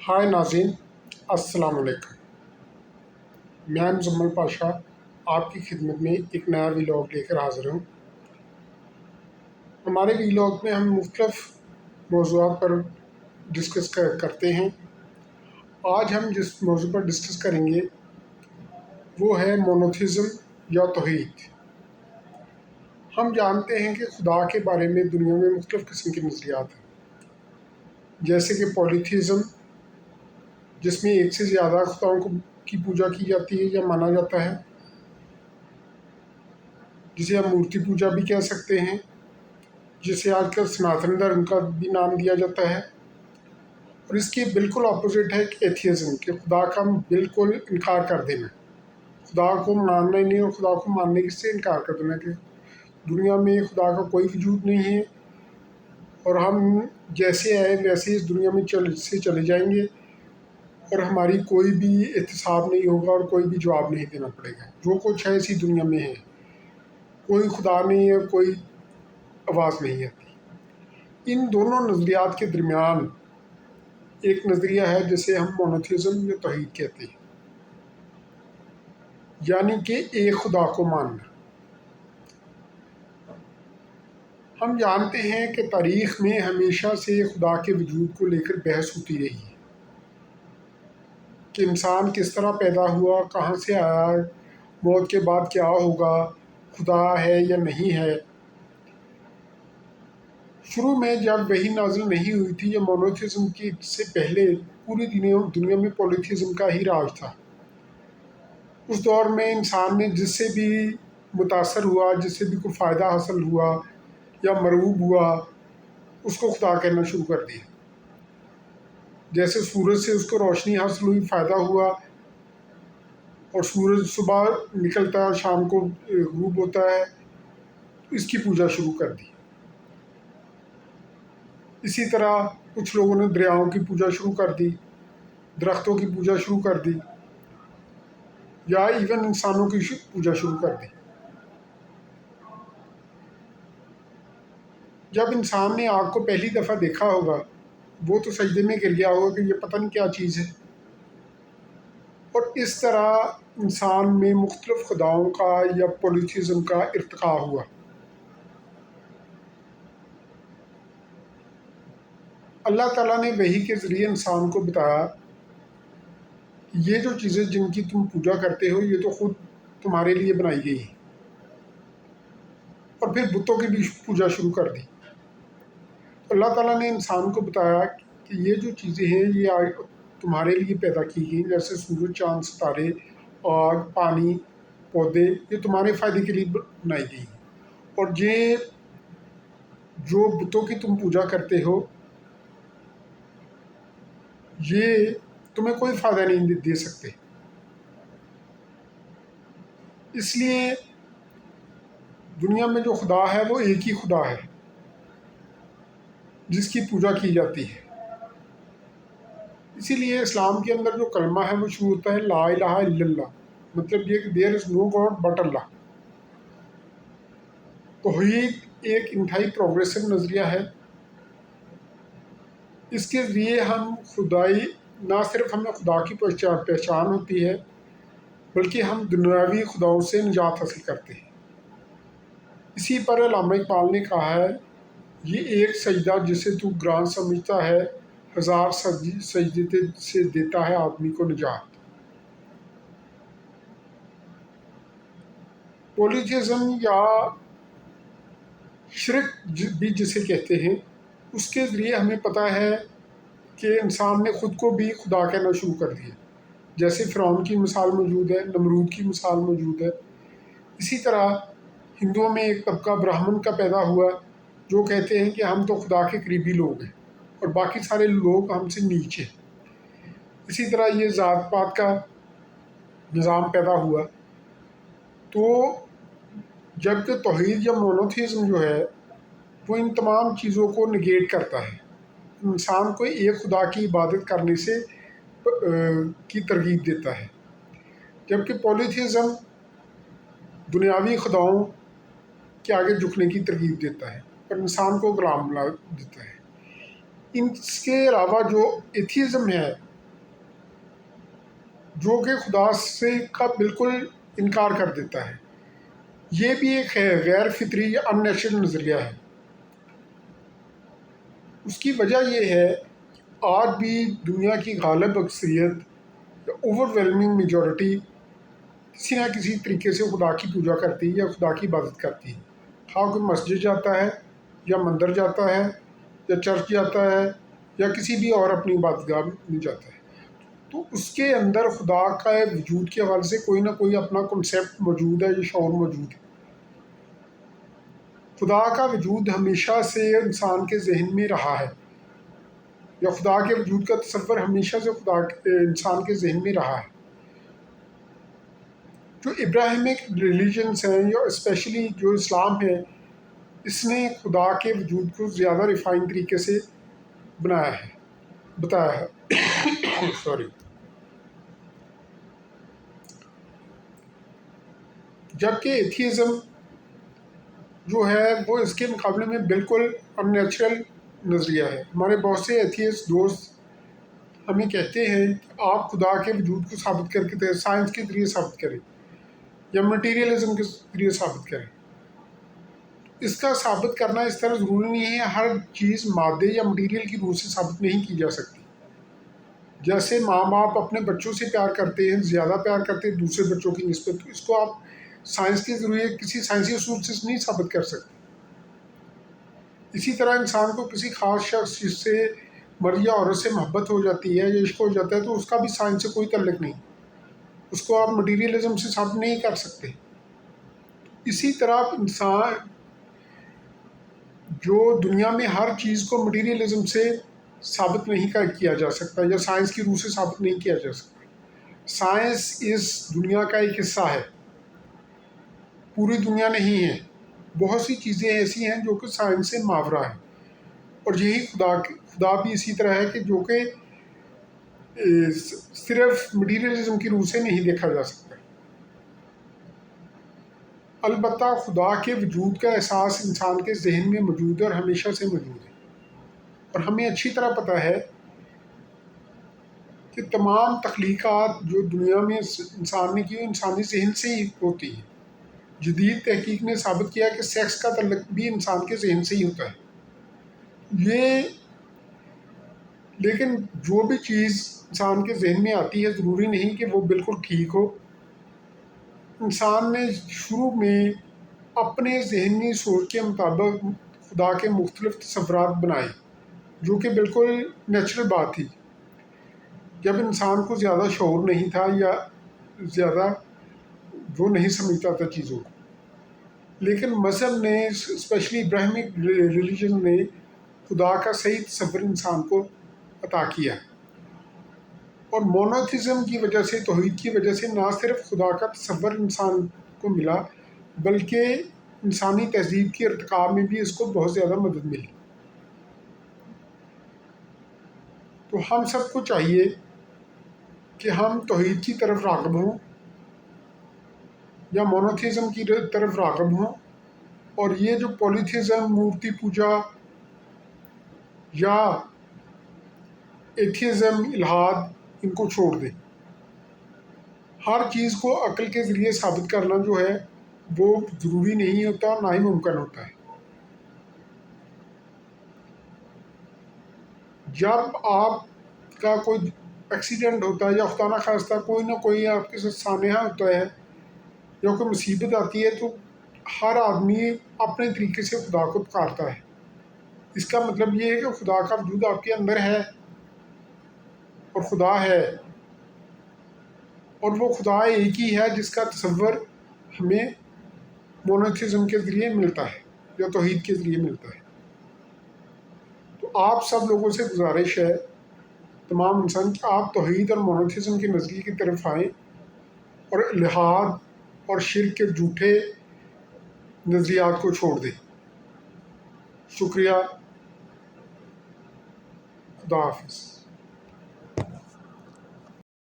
ہائے ناظرین، السلام علیکم۔ میں مزمل پاشا آپ کی خدمت میں ایک نیا ویلاگ لے کر حاضر ہوں۔ ہمارے ویلاگ میں ہم مختلف موضوعات پر ڈسکس کرتے ہیں۔ آج ہم جس موضوع پر ڈسکس کریں گے وہ ہے مونوتھیزم یا توحید۔ ہم جانتے ہیں کہ خدا کے بارے میں دنیا میں مختلف قسم کے نظریات ہیں، جیسے کہ پولیتھیزم، جس میں ایک سے زیادہ خداؤں کی پوجا کی جاتی ہے یا مانا جاتا ہے، جسے ہم مورتی پوجا بھی کہہ سکتے ہیں، جسے آج کل سناتن دھرم کا بھی نام دیا جاتا ہے۔ اور اس کے بالکل اپوزٹ ہے کہ ایتھیزم، کہ خدا کا بالکل انکار کر دینا، خدا کو ماننا ہی نہیں اور خدا کو ماننے سے انکار کر دینا کہ دنیا میں خدا کا کوئی وجود نہیں ہے اور ہم جیسے آئے ویسے اس دنیا میں چلے جائیں گے اور ہماری کوئی بھی احتساب نہیں ہوگا اور کوئی بھی جواب نہیں دینا پڑے گا۔ جو کچھ ہے اسی دنیا میں ہے، کوئی خدا نہیں ہے، کوئی آواز نہیں آتی۔ ان دونوں نظریات کے درمیان ایک نظریہ ہے جسے ہم مونوتھیزم یا توحید کہتے ہیں، یعنی کہ ایک خدا کو ماننا۔ ہم جانتے ہیں کہ تاریخ میں ہمیشہ سے خدا کے وجود کو لے کر بحث ہوتی رہی ہے کہ انسان کس طرح پیدا ہوا، کہاں سے آیا، موت کے بعد کیا ہوگا، خدا ہے یا نہیں ہے۔ شروع میں جب وحی نازل نہیں ہوئی تھی یا مونوتھیزم کی سے پہلے پوری دنیا میں پولیتھیزم کا ہی راج تھا۔ اس دور میں انسان نے جس سے بھی متاثر ہوا، جس سے بھی کوئی فائدہ حاصل ہوا یا مرعوب ہوا، اس کو خدا کہنا شروع کر دیا۔ جیسے سورج سے اس کو روشنی حاصل ہوئی، فائدہ ہوا، اور سورج صبح نکلتا ہے اور شام کو غروب ہوتا ہے، اس کی پوجا شروع کر دی۔ اسی طرح کچھ لوگوں نے دریاؤں کی پوجا شروع کر دی، درختوں کی پوجا شروع کر دی، یا ایون انسانوں کی پوجا شروع کر دی۔ جب انسان نے آگ کو پہلی دفعہ دیکھا ہوگا، وہ تو سجدے میں گر گیا ہوگا کہ یہ پتہ نہیں کیا چیز ہے۔ اور اس طرح انسان میں مختلف خداؤں کا یا پولیتھیزم کا ارتقاء ہوا۔ اللہ تعالیٰ نے وحی کے ذریعے انسان کو بتایا کہ یہ جو چیزیں جن کی تم پوجا کرتے ہو یہ تو خود تمہارے لیے بنائی گئی ہیں، اور پھر بتوں کی بھی پوجا شروع کر دی۔ اللہ تعالیٰ نے انسان کو بتایا کہ یہ جو چیزیں ہیں یہ تمہارے لیے پیدا کی گئی، جیسے سورج، چاند، ستارے، آگ، پانی، پودے، یہ تمہارے فائدے کے لیے بنائی گئی ہیں، اور یہ جو بتوں کی تم پوجا کرتے ہو یہ تمہیں کوئی فائدہ نہیں دے سکتے۔ اس لیے دنیا میں جو خدا ہے وہ ایک ہی خدا ہے جس کی پوجا کی جاتی ہے۔ اسی لیے اسلام کے اندر جو کلمہ ہے وہ شروع ہوتا ہے لا الہ الا اللہ، مطلب یہ کہ دیر از نو گاڈ بٹ اللہ۔ توحید ایک انتہائی پروگریسو نظریہ ہے۔ اس کے ذریعے ہم خدائی، نہ صرف ہمیں خدا کی پہچان ہوتی ہے بلکہ ہم دنیاوی خداؤں سے نجات حاصل کرتے ہیں۔ اسی پر علامہ اقبال نے کہا ہے، یہ ایک سجدہ جسے تو گران سمجھتا ہے، ہزار سجدے سے دیتا ہے آدمی کو نجات۔ پولیتھیزم یا شرک بھی جسے کہتے ہیں، اس کے ذریعے ہمیں پتہ ہے کہ انسان نے خود کو بھی خدا کہنا شروع کر دیا، جیسے فرعون کی مثال موجود ہے، نمرود کی مثال موجود ہے۔ اسی طرح ہندوؤں میں ایک طبقہ برہمن کا پیدا ہوا جو کہتے ہیں کہ ہم تو خدا کے قریبی لوگ ہیں اور باقی سارے لوگ ہم سے نیچے ہیں۔ اسی طرح یہ ذات پات کا نظام پیدا ہوا۔ تو جبکہ توحید یا مونوتھیزم جو ہے وہ ان تمام چیزوں کو نگیٹ کرتا ہے، انسان کو ایک خدا کی عبادت کرنے سے کی ترغیب دیتا ہے، جبکہ پولیتھیزم دنیاوی خداؤں کے آگے جھکنے کی ترغیب دیتا ہے اور انسان کو غلام بنا دیتا ہے۔ اس کے علاوہ جو ایتھیزم ہے جو کہ خدا سے کا بالکل انکار کر دیتا ہے۔ یہ بھی ایک غیر فطری یا ان نیچرل نظریہ ہے۔ اس کی وجہ یہ ہے آج بھی دنیا کی غالب اکثریت یا اوور ویلمنگ میجورٹی کسی نہ کسی طریقے سے خدا کی پوجا کرتی ہے یا خدا کی عبادت کرتی ہے۔ خواہ کوئی مسجد جاتا ہے یا مندر جاتا ہے یا چرچ جاتا ہے یا کسی بھی اور اپنی عبادت گاہ میں جاتا ہے، تو اس کے اندر خدا کا وجود کے حوالے سے کوئی نہ کوئی اپنا کنسیپٹ موجود ہے یا شعور موجود ہے۔ خدا کا وجود ہمیشہ سے انسان کے ذہن میں رہا ہے، یا خدا کے وجود کا تصور ہمیشہ سے انسان کے ذہن میں رہا ہے۔ جو ابراہیمک ریلیجنس ہیں یا اسپیشلی جو اسلام ہے، اس نے خدا کے وجود کو زیادہ ریفائن طریقے سے بتایا ہے سوری۔ جبکہ ایتھیزم جو ہے وہ اس کے مقابلے میں بالکل ان نیچرل نظریہ ہے۔ ہمارے بہت سے ایتھیسٹ دوست ہمیں کہتے ہیں کہ آپ خدا کے وجود کو ثابت کر کے سائنس کے ذریعے ثابت کریں یا مٹیریلزم کے ذریعے ثابت کریں۔ اس کا ثابت کرنا اس طرح ضروری نہیں ہے، ہر چیز مادے یا مٹیریل کی روح سے ثابت نہیں کی جا سکتی۔ جیسے ماں باپ اپنے بچوں سے پیار کرتے ہیں، زیادہ پیار کرتے ہیں دوسرے بچوں کی نسبت، تو اس کو آپ سائنس کے ذریعے کسی سائنسی اصول سے نہیں ثابت کر سکتے۔ اسی طرح انسان کو کسی خاص شخص جس سے مرد یا عورت سے محبت ہو جاتی ہے یا عشق ہو جاتا ہے، تو اس کا بھی سائنس سے کوئی تعلق نہیں، اس کو آپ مٹیریلزم سے ثابت نہیں کر سکتے۔ اسی طرح انسان جو دنیا میں ہر چیز کو مٹیریلزم سے ثابت نہیں کیا جا سکتا یا سائنس کی روح سے ثابت نہیں کیا جا سکتا۔ سائنس اس دنیا کا ایک حصہ ہے، پوری دنیا نہیں ہے۔ بہت سی چیزیں ایسی ہیں جو کہ سائنس سے ماورا ہے، اور یہی خدا بھی اسی طرح ہے کہ جو کہ صرف مٹیریلزم کی روح سے نہیں دیکھا جا سکتا۔ البتہ خدا کے وجود کا احساس انسان کے ذہن میں موجود ہے اور ہمیشہ سے موجود ہے، اور ہمیں اچھی طرح پتہ ہے کہ تمام تخلیقات جو دنیا میں انسان نے کی وہ انسانی ذہن سے ہی ہوتی ہے۔ جدید تحقیق نے ثابت کیا کہ سیکس کا تعلق بھی انسان کے ذہن سے ہی ہوتا ہے۔ لیکن جو بھی چیز انسان کے ذہن میں آتی ہے ضروری نہیں کہ وہ بالکل ٹھیک ہو۔ انسان نے شروع میں اپنے ذہنی سوچ کے مطابق خدا کے مختلف تصورات بنائے، جو کہ بالکل نیچرل بات تھی، جب انسان کو زیادہ شعور نہیں تھا یا زیادہ وہ نہیں سمجھتا تھا چیزوں کو۔ لیکن مذہب نے اسپیشلی ابراہیمک ریلیجن نے خدا کا صحیح تصور انسان کو عطا کیا، اور مونوتھیزم کی وجہ سے، توحید کی وجہ سے نہ صرف خدا کا تصور انسان کو ملا بلکہ انسانی تہذیب کے ارتقاء میں بھی اس کو بہت زیادہ مدد ملی۔ تو ہم سب کو چاہیے کہ ہم توحید کی طرف راغب ہوں یا مونوتھیزم کی طرف راغب ہوں، اور یہ جو پولیتھیزم، مورتی پوجا یا ایتھیزم، الحاد، ان کو چھوڑ دیں۔ ہر چیز کو عقل کے ذریعے ثابت کرنا جو ہے وہ ضروری نہیں ہوتا، نہ ہی ممکن ہوتا ہے۔ جب آپ کا کوئی ایکسیڈنٹ ہوتا ہے یا خدا نخواستہ کوئی نہ کوئی آپ کے ساتھ سانحہ ہوتا ہے یا کوئی مصیبت آتی ہے، تو ہر آدمی اپنے طریقے سے خدا کو پکارتا ہے۔ اس کا مطلب یہ ہے کہ خدا کا وجود آپ کے اندر ہے، اور خدا ہے، اور وہ خدا ایک ہی ہے جس کا تصور ہمیں مونوتھیزم کے ذریعے ملتا ہے یا توحید کے ذریعے ملتا ہے۔ تو آپ سب لوگوں سے گزارش ہے، تمام انسان، کہ آپ توحید اور مونوتھیزم کے نظریے کی طرف آئیں اور الحاد اور شرک کے جھوٹے نظریات کو چھوڑ دیں۔ شکریہ، خدا حافظ۔